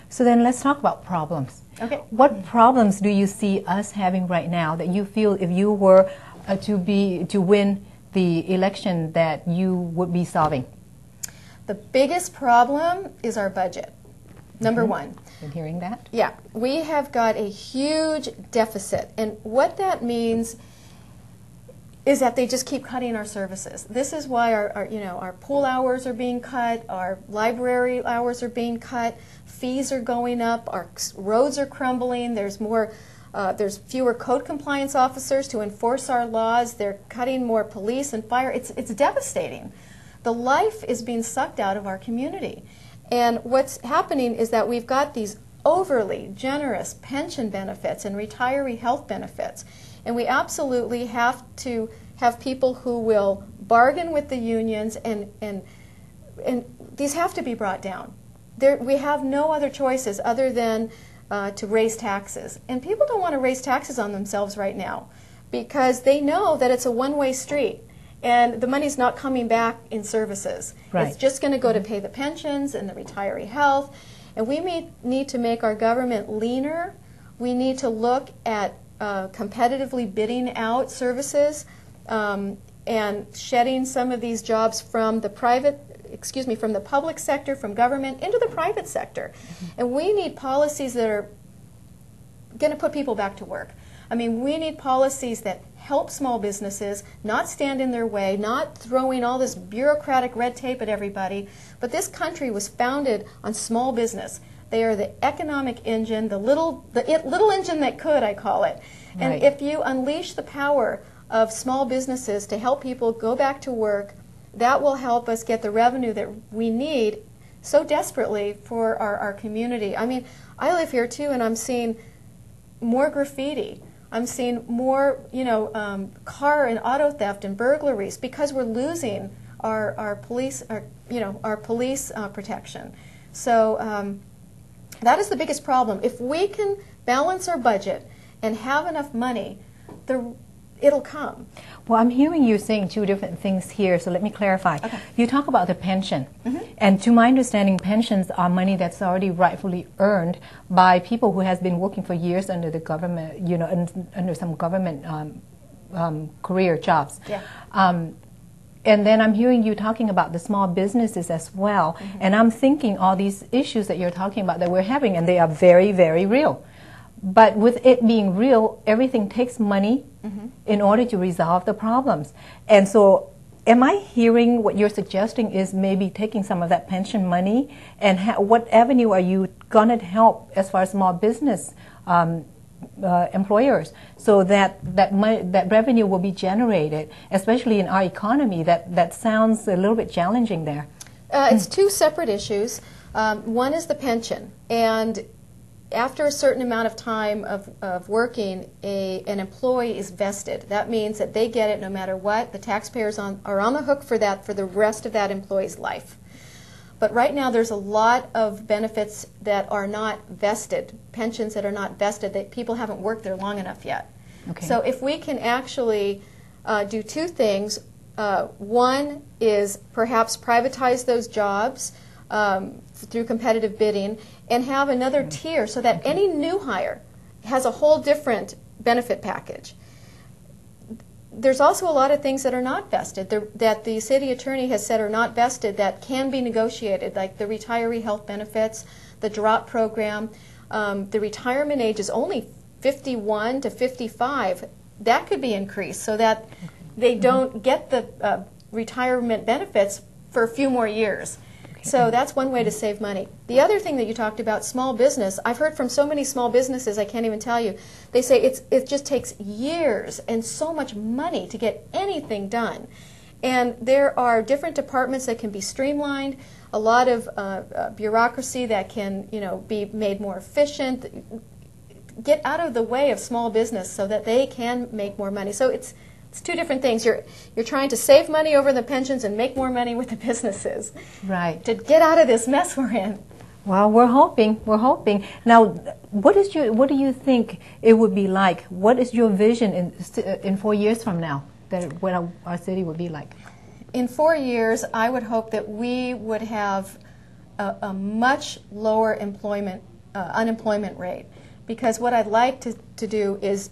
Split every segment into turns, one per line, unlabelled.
So then let's talk about problems.
Okay.
What problems do you see us having right now that you feel if you were to win the election that you would be solving?
The biggest problem is our budget. Number one.
Been hearing that?
Yeah, we have got a huge deficit, and what that means is that they just keep cutting our services. This is why our pool hours are being cut, our library hours are being cut, fees are going up, our roads are crumbling. There's fewer code compliance officers to enforce our laws. They're cutting more police and fire. It's devastating. The life is being sucked out of our community. And what's happening is that we've got these overly generous pension benefits and retiree health benefits. And we absolutely have to have people who will bargain with the unions, and these have to be brought down. We have no other choices other than to raise taxes. And people don't want to raise taxes on themselves right now because they know that it's a one-way street. And the money's not coming back in services.
Right.
It's just going to go to pay the pensions and the retiree health. And we need to make our government leaner. We need to look at competitively bidding out services and shedding some of these jobs from the from the public sector, from government, into the private sector. And we need policies that are going to put people back to work. I mean, we need policies that help small businesses, not stand in their way, not throwing all this bureaucratic red tape at everybody. But this country was founded on small business. They are the economic engine, the little engine that could, I call it. And
Right.
if you unleash the power of small businesses to help people go back to work, that will help us get the revenue that we need so desperately for our community. I mean, I live here too, and I'm seeing more graffiti. I'm seeing more, car and auto theft and burglaries because we're losing our police protection. So that is the biggest problem. If we can balance our budget and have enough money, it'll come.
Well, I'm hearing you saying two different things here, so let me clarify.
Okay.
You talk about the pension, and to my understanding, pensions are money that's already rightfully earned by people who has been working for years under the government, under some government career jobs.
Yeah.
And then I'm hearing you talking about the small businesses as well, and I'm thinking all these issues that you're talking about that we're having, and they are very, very real. But with it being real, everything takes money in order to resolve the problems. And so am I hearing what you're suggesting is maybe taking some of that pension money, and what avenue are you going to help as far as small business employers so that revenue will be generated, especially in our economy? That sounds a little bit challenging there.
It's two separate issues. One is the pension, and after a certain amount of time of working, an employee is vested. That means that they get it no matter what. The taxpayers are on the hook for that for the rest of that employee's life. But right now there's a lot of benefits that are not vested, pensions that are not vested, that people haven't worked there long enough yet.
Okay.
So if we can actually do two things, one is perhaps privatize those jobs through competitive bidding, and have another tier so that any new hire has a whole different benefit package. There's also a lot of things that are not vested, that the city attorney has said are not vested, that can be negotiated, like the retiree health benefits, the drop program. The retirement age is only 51 to 55. That could be increased so that they don't get the retirement benefits for a few more years. So that's one way to save money. The other thing that you talked about, small business, I've heard from so many small businesses, I can't even tell you. They say it just takes years and so much money to get anything done. And there are different departments that can be streamlined, a lot of bureaucracy that can be made more efficient, get out of the way of small business so that they can make more money. So it's two different things. You're trying to save money over the pensions and make more money with the businesses.
Right.
To get out of this mess we're in.
Well, we're hoping. We're hoping. Now, what do you think it would be like? What is your vision in 4 years from now? That what our city would be like?
In 4 years, I would hope that we would have a much lower employment unemployment rate. Because what I'd like to do is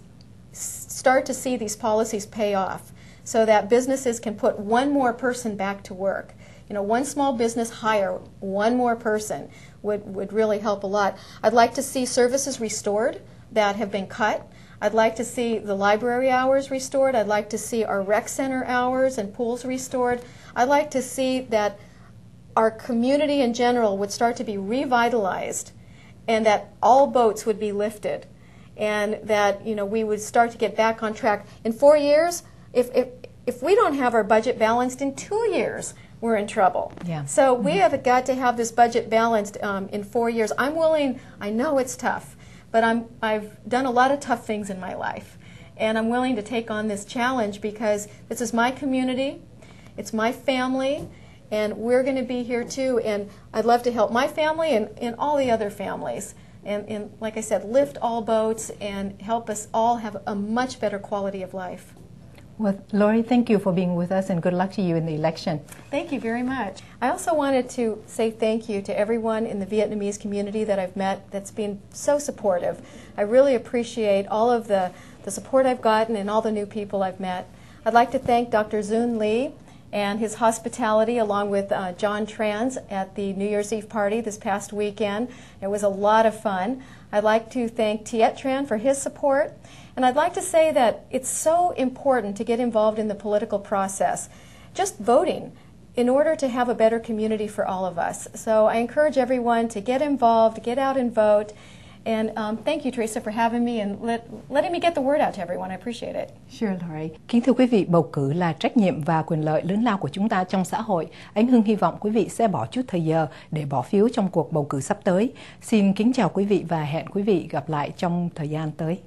start to see these policies pay off so that businesses can put one more person back to work. You know, one small business hire one more person would really help a lot. I'd like to see services restored that have been cut. I'd like to see the library hours restored. I'd like to see our rec center hours and pools restored. I'd like to see that our community in general would start to be revitalized and that all boats would be lifted and that, you know, we would start to get back on track. In 4 years, if we don't have our budget balanced in 2 years, we're in trouble.
Yeah.
So we have got to have this budget balanced in 4 years. I'm willing, I know it's tough, but I've done a lot of tough things in my life. And I'm willing to take on this challenge because this is my community, it's my family, and we're going to be here too. And I'd love to help my family and all the other families. And like I said, lift all boats and help us all have a much better quality of life.
Well, Lorie, thank you for being with us and good luck to you in the election.
Thank you very much. I also wanted to say thank you to everyone in the Vietnamese community that I've met that's been so supportive. I really appreciate all of the support I've gotten and all the new people I've met. I'd like to thank Dr. Zun Lee and his hospitality along with John Trans at the New Year's Eve party this past weekend. It was a lot of fun. I'd like to thank Tiet Tran for his support. And I'd like to say that it's so important to get involved in the political process, just voting, in order to have a better community for all of us. So I encourage everyone to get involved, get out and vote. And thank you, Teresa, for having me and letting me get the word out to everyone. I appreciate it.
Sure, Lorie. Kính thưa quý vị, bầu cử là trách nhiệm và quyền lợi lớn lao của chúng ta trong xã hội. Anh Hưng hy vọng quý vị sẽ bỏ chút thời giờ để bỏ phiếu trong cuộc bầu cử sắp tới. Xin kính chào quý vị và hẹn quý vị gặp lại trong thời gian tới.